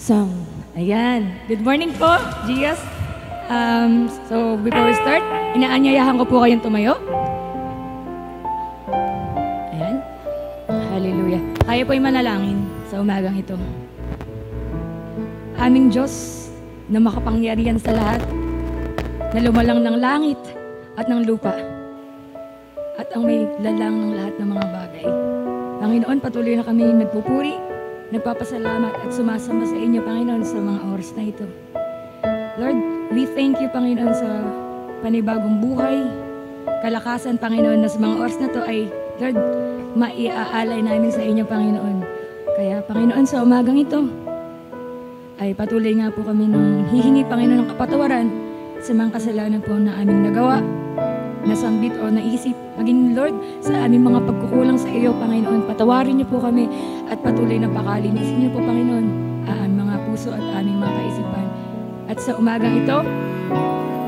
song. Ayan. Good morning po, Gias. So, before we start, inaanyayahan ko po kayong tumayo. Ayan. Hallelujah. Tayo po'y manalangin sa umagang ito. Aming Diyos na makapangyarihan sa lahat, na lumalang ng langit at ng lupa, at ang may lalang ng lahat ng mga bagay. Panginoon, patuloy na kami nagpupuri, nagpapasalamat at sumasamba sa inyo, Panginoon, sa mga oras na ito. Lord, we thank you, Panginoon, sa panibagong buhay, kalakasan, Panginoon, na sa mga oras na ito ay, Lord, maiaalay namin sa inyo, Panginoon. Kaya, Panginoon, sa umagang ito, ay patuloy nga po kami nung hihingi, Panginoon, ng kapatawaran sa mga kasalanan po na aming nagawa, nasambit o naisip, maging Lord, sa aming mga pagkukulang sa iyo, Panginoon, patawarin niyo po kami at patuloy na pakalinisin niyo po, Panginoon, ang mga puso at aming mga kaisipan. At sa umagang ito,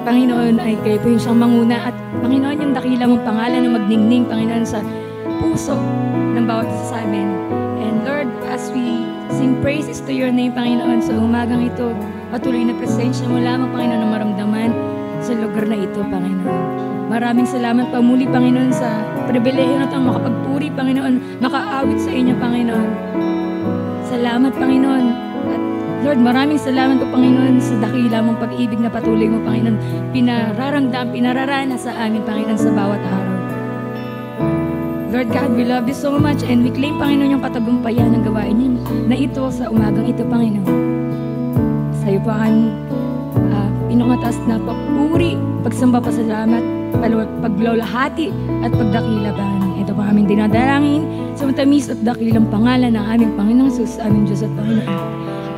Panginoon, ay kayo po yung siyang manguna at Panginoon, yung dakila mong pangalan na magningning, Panginoon, sa puso ng bawat isa sa amin. And Lord, as we sing praises to your name, Panginoon, sa umagang ito, patuloy na presensya mo lamang, Panginoon, na maramdaman sa lugar na ito, Panginoon. Maraming salamat pa muli, Panginoon, sa pribilehiyo na itong makapagpuri, Panginoon, makaawit sa inyo, Panginoon. Salamat, Panginoon. At Lord, maraming salamat po, Panginoon, sa dakila mong pag-ibig na patuloy mo, Panginoon, pinararana sa amin, Panginoon, sa bawat araw. Lord God, we love you so much and we claim, Panginoon, yung katagumpayan ng gawain niyo na ito sa umagang ito, Panginoon. Sa iyo po ang pinakataas na papuri, pagsamba, pasalamat, paglalahati at pagdakila, Panginoon. Ito po aming dinadalangin sa matamis at dakilang pangalan ng aming Panginoong Jesus, aming Diyos at Panginoon.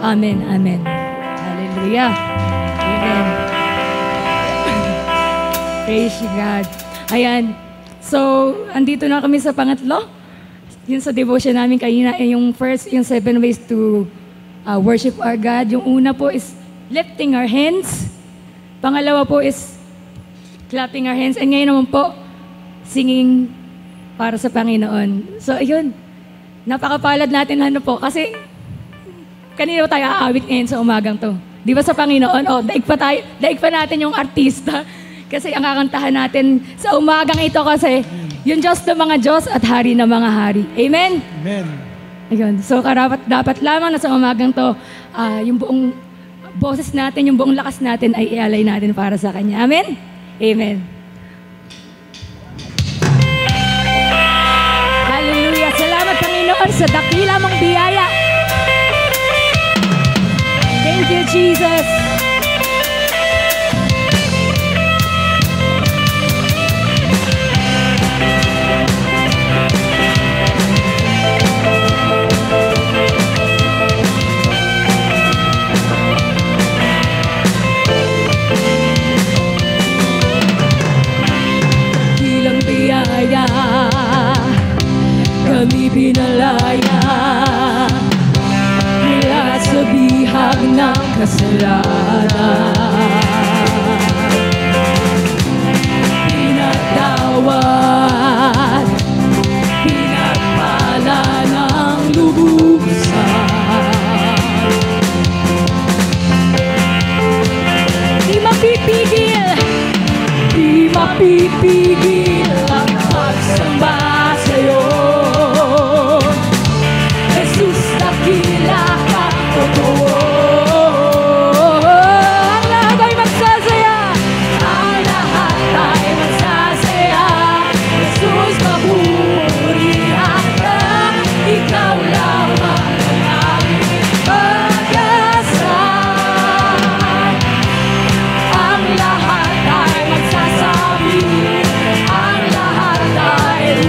Amen, amen. Hallelujah. Amen. Praise you, God. Ayan. So, andito na kami sa pangatlo. Yun sa devotion namin kanina, yung first, yung 7 ways to worship our God. Yung una po is lifting our hands. Pangalawa po is clapping our hands. And ngayon naman po, singing para sa Panginoon. So, ayun. Napakapalad natin po. Kasi, kanina tayo aawit ngayon sa umagang to. Di ba sa Panginoon? O, daig pa natin yung artista. Kasi ang kakantahan natin sa umagang ito kasi, yung Diyos ng mga Diyos at Hari ng mga Hari. Amen? Amen. Ayun. So, dapat lamang na sa umagang to, yung buong boses natin, yung buong lakas natin ay ialay natin para sa Kanya. Amen? Amen. Hallelujah. Salamat, Panginoon, sa dakila mong biyaya. Thank you, Jesus. Kami pinalaya mula sa bihag ng kasalanan, pinatawad, pinagpala ng lubusan. Di mapipigil, di mapipigil ang pagsamba sa'yo. Jesus, dakila ka, totoo. Ang lahat ay magsasaya, ang lahat ay magsasaya. Jesus, mapurihan ka, ikaw lamang ang aming pag-asa. Ang lahat ay magsasabi, ang lahat ay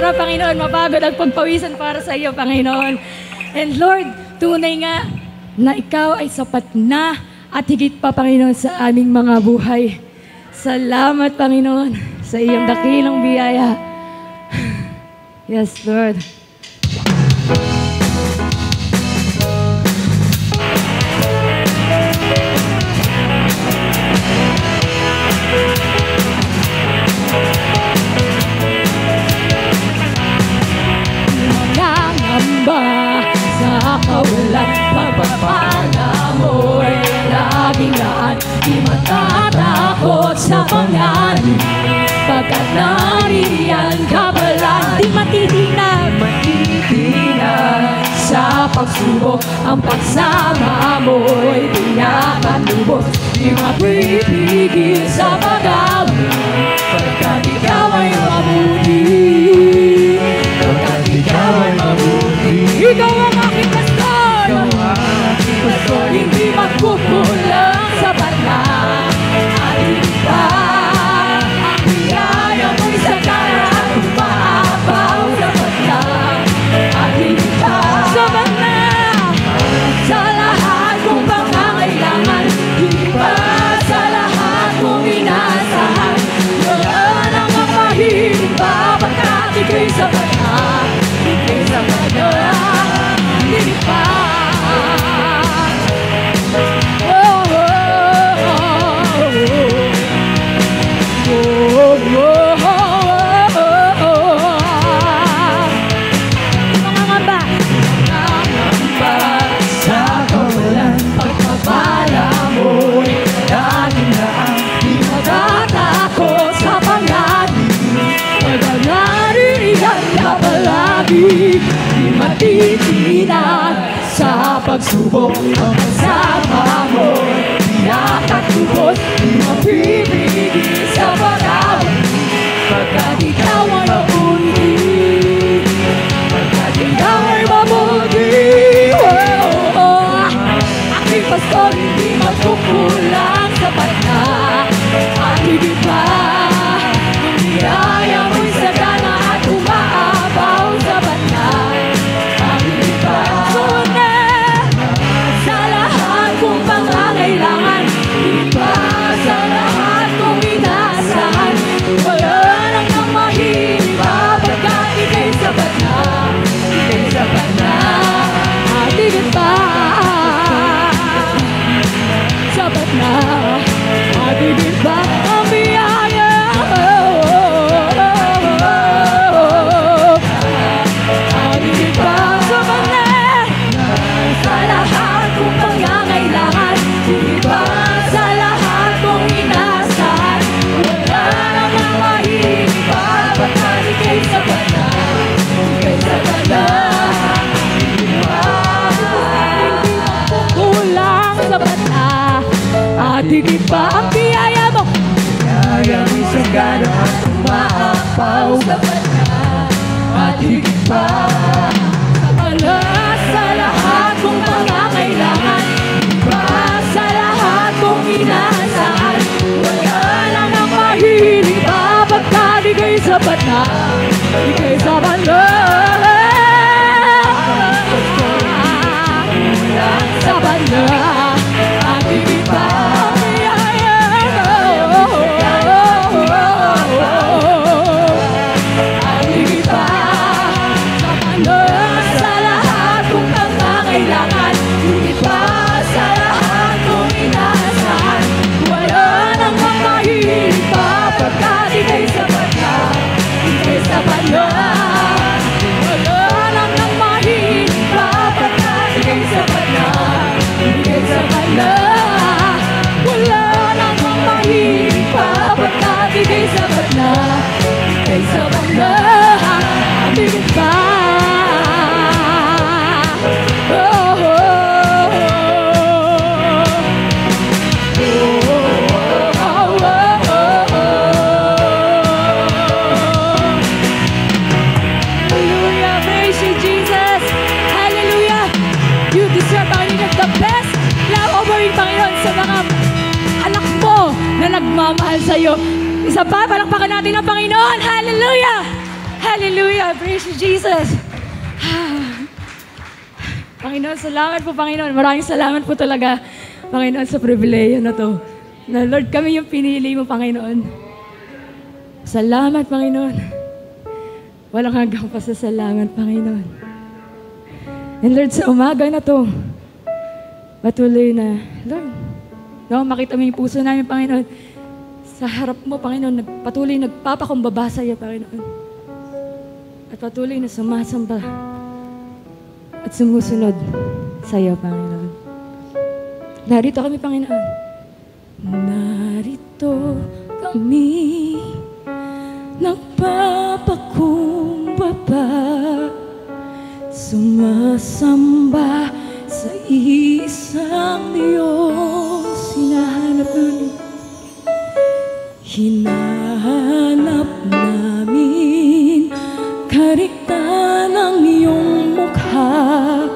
mahirap, Panginoon, mapagod at pagpawisan para sa iyo, Panginoon. And Lord, tunay nga na ikaw ay sapat na at higit pa, Panginoon, sa aming mga buhay. Salamat, Panginoon, sa iyong dakilang biyaya. Yes, Lord. Sa kawalan, pagpapala mo'y laging daan. Di matatakot sa panganib, pagkat nariyan ka pala. Di matitinag sa pagsubok, ang pagsama mo'y tinakan lubos. Di mapipigil sa pag-awit, pagkat ikaw ay mabuti. Pagkat ikaw ay mabuti. Ikaw ang aking pastor, hindi magkukulang sa bala. At hindi pa ang biyaya mo'y sagana at umaapaw sa bala. At hindi pa sapat na sa lahat kong pangangailangan. Hindi pa sa lahat kong inaasahan. Wala nang makahiling pa, pagkat ika'y sapat na. Ika'y sapat na. Hindi pa. Di matitinag sa pagsubok, ang kasama mo tiyak at lubos. Di mapipigil sa pag-awit, pagkat ikaw ay mabuti. Pagkat ikaw ay mabuti. Aking pastor, hindi magkukulang sa pagka. At higit pa ang biyaya mo'y sagana at umaapaw sa banda. At higit pa sa lahat kong pangangailangan. Higit pa sa lahat kong inaasahan. Wala nang nang mahilig pa, pagkat ika'y sapat na. Ika'y sapat na. At higit pa sapat na. At higit pa ang biyaya. At higit pa sapat na sa lahat kong pangangailangan. Higit pa sa lahat kong inaasahan. Wala nang mahilig pa, pagkat ika'y sapat na. Ika'y sapat na. Higit pa hindi magkukulang, sapat na. At higit pa ang biyaya mo. Biyaya mo'y sagana at umaapaw sa banda. At higit pa sapat na sa lahat kong pangangailangan. Higit pa sa lahat kong inaasahan. Wala lang ang mahilig pa, pagkat ika'y sapat na. Ika'y sapat na. Sapat na. At higit pa ang biyaya. At higit pa sapat na sa lahat kong pangangailangan. Higit pa sa lahat kong inaasahan. Wala nang makahilig pa, pagkat ika'y sapat na. Ika'y sapat na. Wala nang mahilig pa, pagkat ika'y sapat na. Ika'y sapat na. Wala nang mahilig pa, pagkat ika'y sapat na. Ika'y sapat na. At higit pa. Hallelujah. Praise you, Jesus. Hallelujah. You deserve, Panginoon, the best love offering, Panginoon, sa mga anak mo na nagmamahal sa iyo. Isa pa, palakpakan natin ang Panginoon. Hallelujah. Hallelujah! Praise you, Jesus! Panginoon, salamat po, Panginoon. Maraming salamat po talaga, Panginoon, sa pribileyo na to. Na Lord, kami yung pinili mo, Panginoon. Salamat, Panginoon. Walang hanggang pasasalamat, Panginoon. And Lord, sa umaga na to, patuloy na, Lord, no, makita mo yung puso namin, Panginoon. Sa harap mo, Panginoon, patuloy nagpapakumbaba sa iyo, Panginoon. At patuloy na sumasamba at sumusunod sa iyo, Panginoon. Narito kami, Panginoon. Narito kami, nagpapakumbaba, sumasamba sa isang Diyos. Hinahanap nun, hinahanap namin kariktan ng iyong mukha,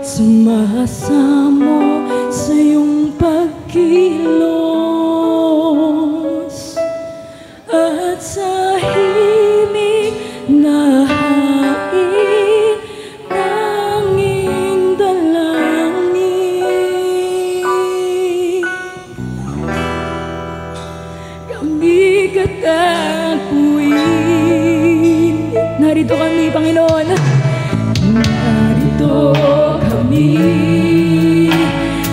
sumasamo sa iyong pagkilos, at sa himig na hain tanging dalangin. Kami katapuin. Narito kami, Panginoon. Narito kami,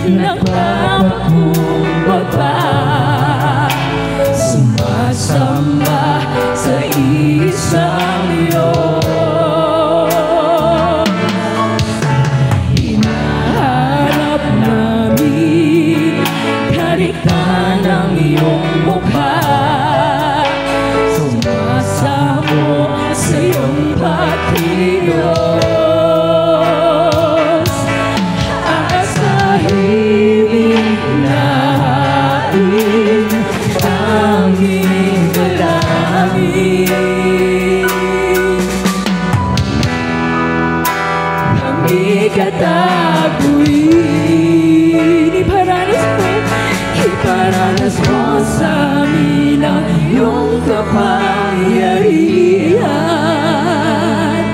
nagpapakumbaba, sumasamba sa isang Diyos. Hinahanap namin kariktan ng iyong mukha, sumasamo sa iyong pagkilos, at sa himig na hain tanging dalangin. Kami katapuin, iparanas mo sa amin ang iyong kapangyarihan.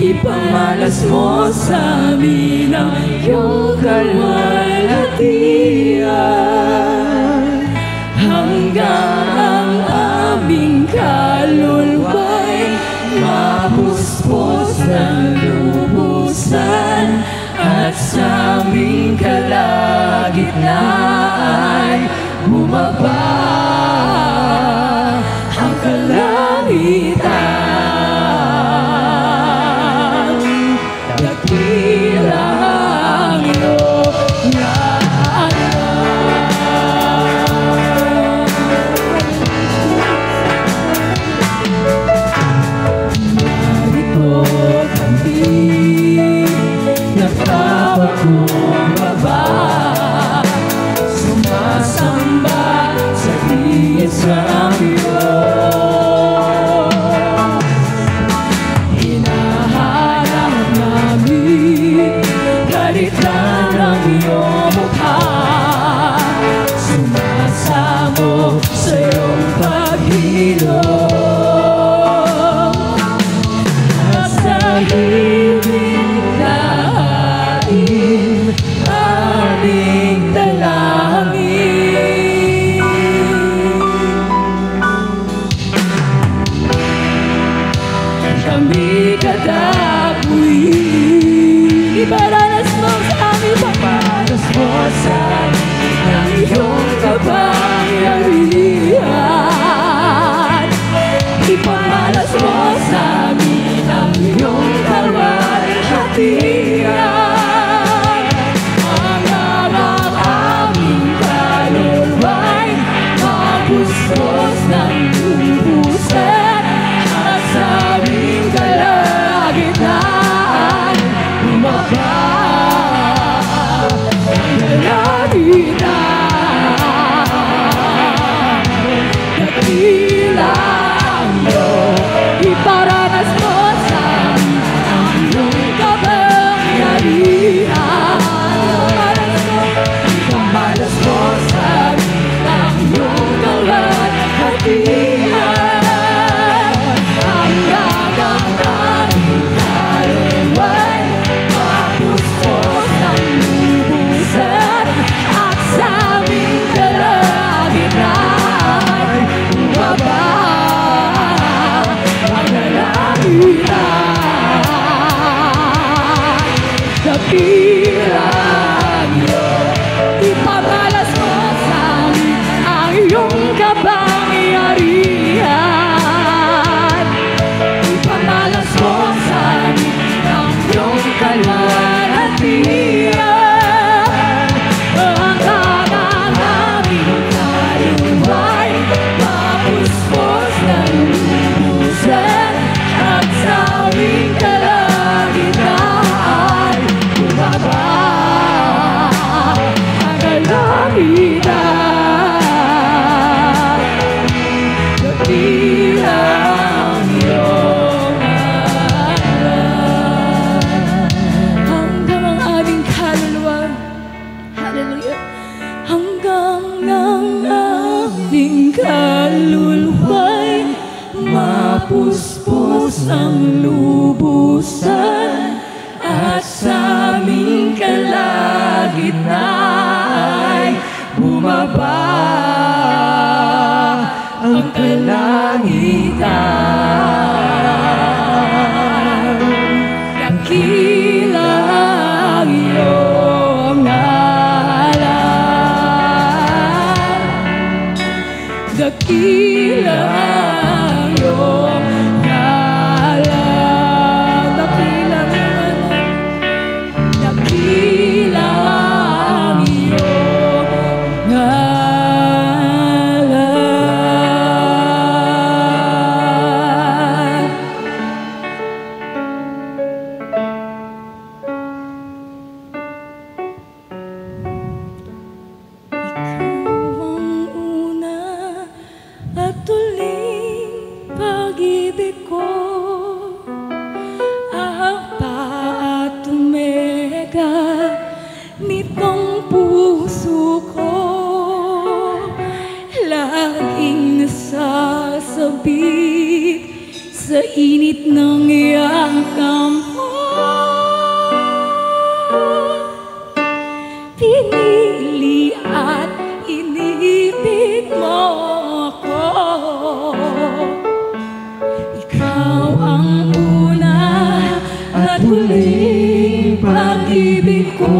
Ipamalas mo sa amin ang iyong kalwalhatian, hanggang ang aming kaluluwa'y mapuspos ng lubusan, at sa aming kalagitnaan bumaba ang kalangitan. Dakila ang iyong ngalan. Narito kami, nagpapakumbaba, sumasamba sa isang Diyos. Hinahanap namin kariktan ng iyong mukha, sumasamo sa iyong pagkilos, at sa himig na hain aming dalangin. Kami katapuin, iparanas mo sa amin, iparanas mo sa amin ang iyong kapangyarihan. Ipamalas mo sa amin ang iyong kalwalhatian, hanggang ang aming kaluluwa'y mapuspos ng lubusan, at sa aming kalagitnaan bumaba ang kalangitan. Dakila ang iyong, iparanas mo sa amin ang iyong kapangyarihan. Ipamalas mo sa amin ang iyong kalwalhatian, hanggang dakilang iyong ngalan. Hanggang ang aming kaluluwa, hallelujah, hanggang ang aming kaluluwa'y mapuspos ang lubusan, at sa aming kalagitnaan bumaba ang kalangitan. Dakila ang iyong ngalan, dakila ang iyong ngalan, dakila ang iyong dakila ang iyong ngalan. Ikaw ang una at tuling pag-ibig ko, Alpha at Omega nitong puso ko. Laging nasasabik sa init ng yakap mo. Pinili at inibig mo ako. Ikaw ang una at huling pag-ibig ko,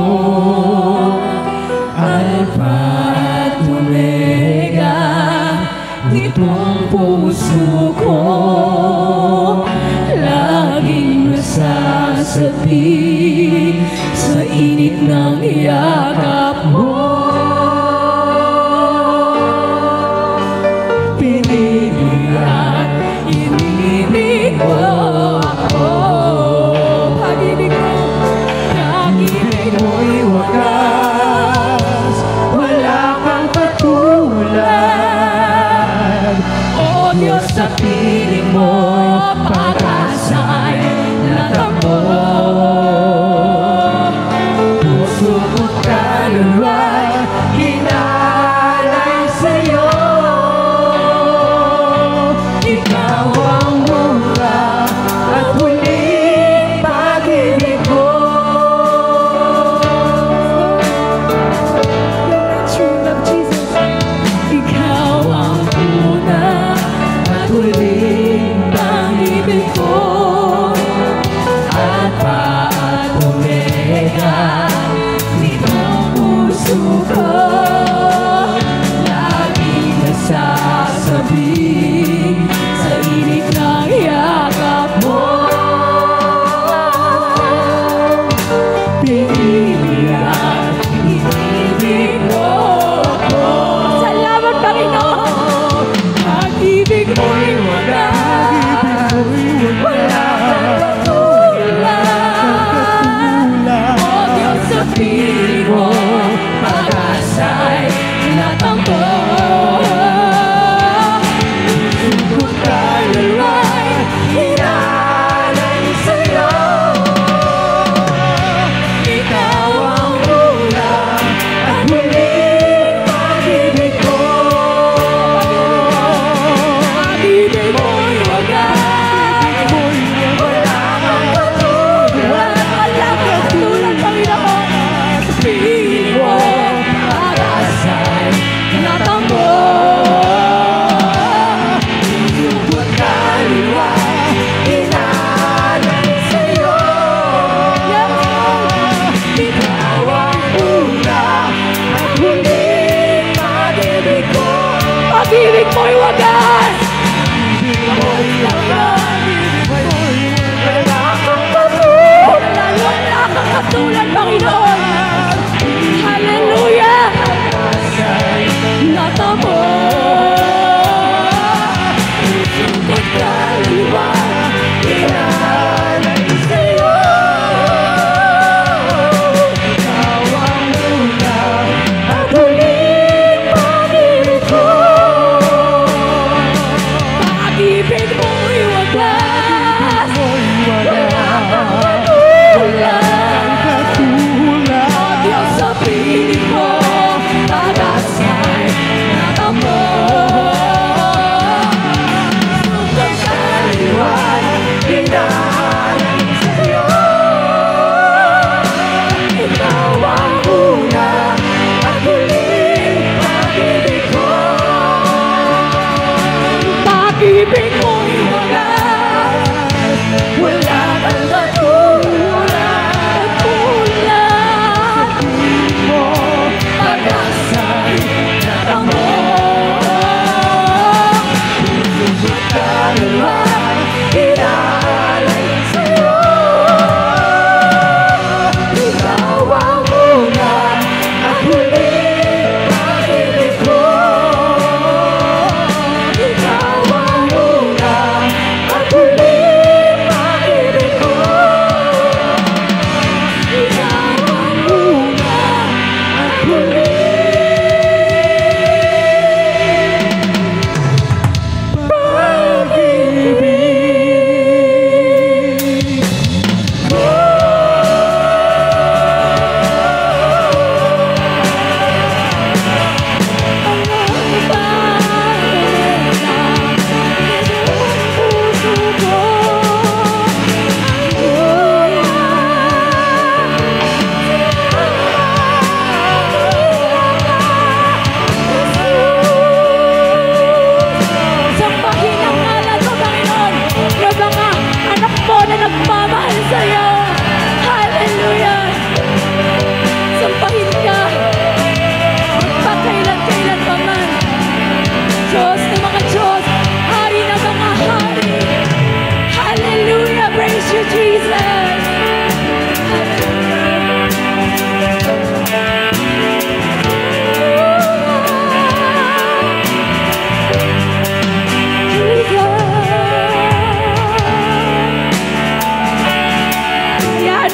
Alpha at Omega nitong puso ko. Laging nasasabik sa init ng yakap mo. Pinili at inibig mo ako. Pag-ibig mo'y wagas, wala kang katulad. O Diyos, sa piling mo pag-asa'y natakbo. Puso ko't kaluluwa'y hinalay sa'yo. Ikaw ang mura at huling pag-ibig ko. True love, Jesus. Ikaw ang una at huling pag-ibig ko, Alpha at Omega nitong puso ko. Laging nasasabik sa init ng yakap mo. Pinili at inibig mo ako. Salamat, Panginoon. Pag-ibig mo'y wagas, wala kang katulad. O Diyos, sa piling mo pag-asa'y natakbo. Puso ko't kaluluwa'y hinalay sa'yo. Ikaw ang una at huling pag-ibig ko. Pag-ibig mo'y wagas, wala kang katulad. Wala kang katulad, Panginoon. Sa piling mo pag-asa'y natakbo. Puso ko't kaluluwa'y hinalay sa'yo. Ikaw ang una at huling pag-ibig ko. Pag-ibig mo'y wagas, pag-ibig mo'y wagas, wala kang katulad, di mo pag-asa'y natamo. Dalawa, inaalay sa'yo. Ikaw ang una at huling pag-ibig ko. Ikaw ang una at huling pag-ibig ko. Ikaw ang una at huling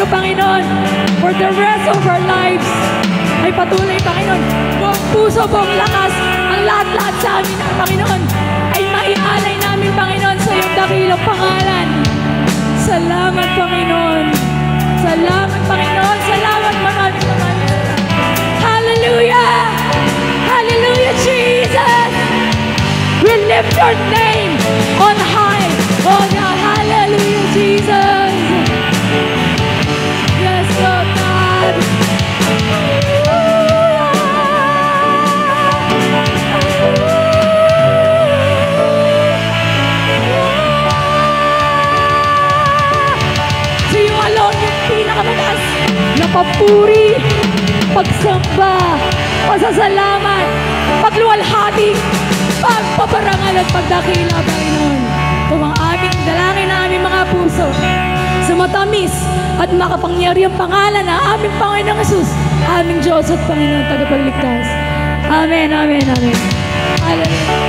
Panginoon, for the rest of our lives, ay patuloy, Panginoon, buong puso, buong lakas, ang lahat-lahat sa amin, Panginoon, ay maialay namin, Panginoon, sa iyong dakilang pangalan. Salamat, Panginoon. Salamat, Panginoon. Salamat, maraming. Hallelujah! Hallelujah, Jesus! We lift your name on high. Oh God, hallelujah, Jesus! Yes, Lord God. So you alone yung pinakamataas na papuri, pagsamba, pasasalamat, pagluwalhati, pagpaparangal at pagdakila, Panginoon. Ito ang aming dalangin na aming mga puso sa matamis at makapangyarihang pangalan ng aming Panginoong Jesus, aming Diyos at Panginoon tagapagligtas. Amen, amen, amen. Hallelujah.